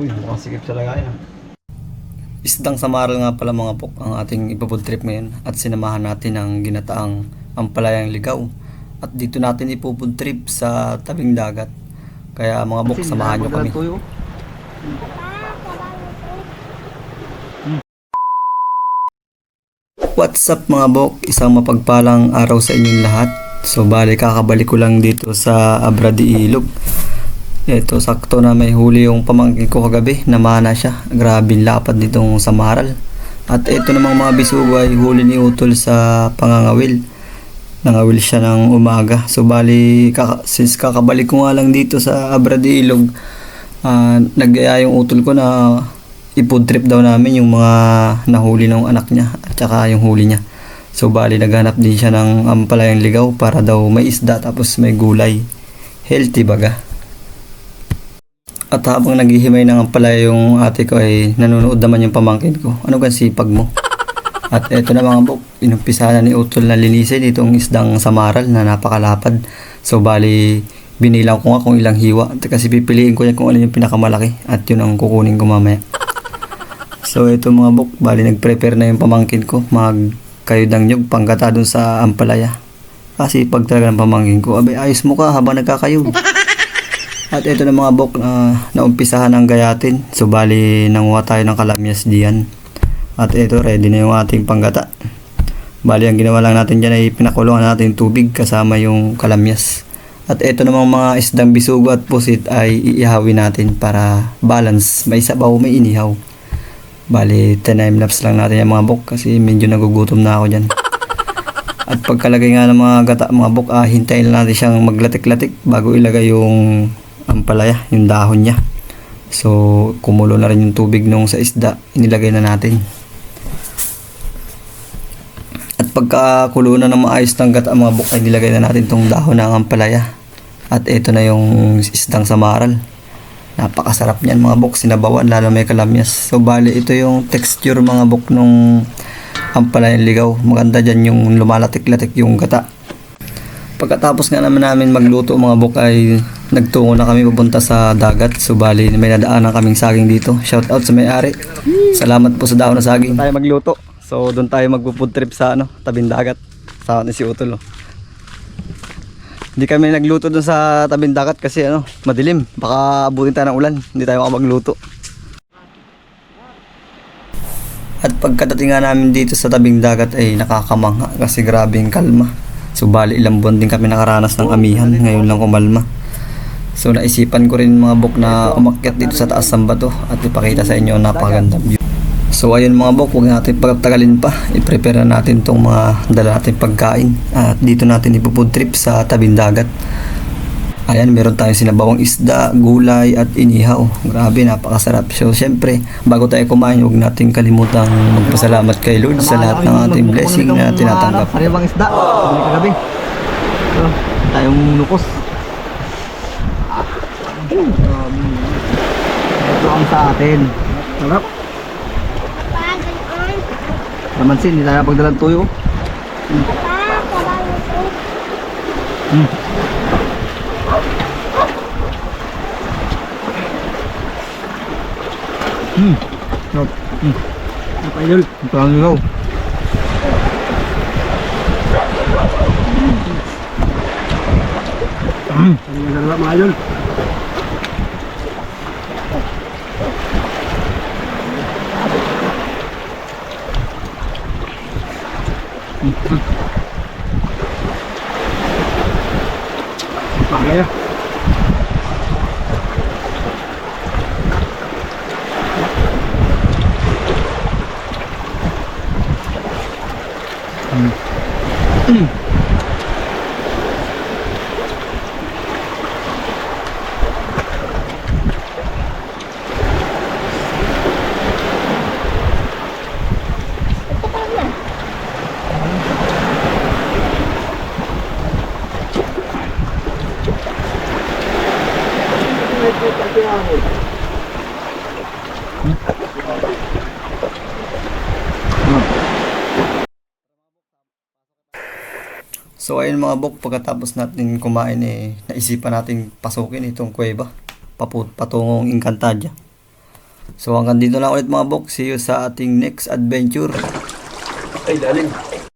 Uy, mukhang sikip sa lagayan ah. Isdang samaral nga pala mga pok ang ating ipofood trip ngayon at sinamahan natin ang ginataang ampalayang ligaw. At dito natin ipofood trip sa tabing dagat. Kaya mga bok, samahan nyo kami. Tuyo. What's up mga bok? Isang mapagpalang araw sa inyong lahat. So bali kakabalik ko lang dito sa Abradi Ilog. Ito sakto na may huli yung pamangkin ko kagabi, namana siya. Grabe lapad nitong samaral. At ito namang mga bisugo ay huli ni Utol sa pangangawil. Nangawil siya ng umaga. So bali since kakabalik ko nga lang dito sa Abradi Ilog, nagaya yung Utol ko na i-food trip daw namin yung mga nahuli ng anak niya at saka yung huli niya. So bali naghanap din siya ng ampalayang ligaw para daw may isda tapos may gulay. Healthy baga. At habang naghihimay ng ampalaya yung ate ko ay nanonood naman yung pamangkin ko. Ano kang sipag mo? At eto na mga bok, inumpisa na ni Utol na linisin itong isdang samaral na napakalapad. So bali binilang ko nga kung ilang hiwa kasi pipiliin ko yan kung alin yung pinakamalaki at yun ang kukunin ko mamaya. So ito mga bok, bali nag-prepare na yung pamangkin ko magkayod ng nyug panggata dun sa ampalaya. Kasi pag talaga ng pamangkin ko, abe ayos mo ka habang nagkakayod. At ito na mga bok, naumpisahan ng gayatin. So bali nanguha tayo ng kalamyas diyan. At ito ready na yung ating panggata. Bali ang ginawa lang natin dyan ay pinakulungan natin tubig kasama yung kalamyas. At ito namang mga isdang bisugo at pusit ay iihawin natin para balance. May sabaw, may inihaw. Bali, time-lapse lang natin yung mga bok kasi medyo nagugutom na ako dyan. At pagkalagay nga ng mga gata, mga bok, hintayin lang natin siyang maglatik-latik bago ilagay yung ampalaya, yung dahon niya. So, kumulo na rin yung tubig nung sa isda, inilagay na natin. At pagkakulo na ng maayos ng gata, mga bok, ay nilagay na natin tong dahon ng ampalaya. At ito na yung isdang samaral. Napakasarap niyan mga bok, sinabawan lalo may kalamyas. So bali ito yung texture mga bok nung ampalayang ligaw. Maganda dyan yung lumalatik-latik yung gata. Pagkatapos nga namin magluto mga bok ay nagtungo na kami pupunta sa dagat. So bali may nadaanan kaming saging dito. Shout out sa may-ari. Salamat po sa dahon na saging. Tayo magluto. So doon tayo magpo-food trip sa tabing dagat. Sa ni si Utol. Hindi kami nagluto doon sa tabing dagat kasi madilim. Baka abutin tayo ng ulan. Hindi tayo makapagluto. At pagkadating nga namin dito sa tabing dagat ay nakakamangha kasi grabeng kalma. So bali ilang buwan din kami nakaranas ng amihan. Ngayon lang kumalma. So naisipan ko rin mga bok na umakyat dito sa taas ng bato at ipakita sa inyo ang napakagandang view. So ayun mga bok, huwag natin pagtagalin pa. I-prepare na natin itong mga dala natin pagkain. At dito natin ipo-food trip sa tabing dagat. Ayan, meron tayong sinabawang isda, gulay at inihaw. Grabe, napakasarap. So syempre, bago tayo kumain, huwag natin kalimutang magpasalamat kay Lord sa lahat ng ating blessing na tinatanggap. Sariwang isda, sabi kagabi. So, tayong lukos. Ito ang sa atin. Sarap. Namansin, hindi tayo napagdalang tuyo. Sarap. Sarap idol. Ito ang ligaw. Sarap mga idol. Pakaya. So ayun mga bok, pagkatapos natin kumain naisipan natin pasukin itong kuweba patungong Encantadia. So hanggang dito lang ulit mga bok. See you sa ating next adventure. Ay, lalim.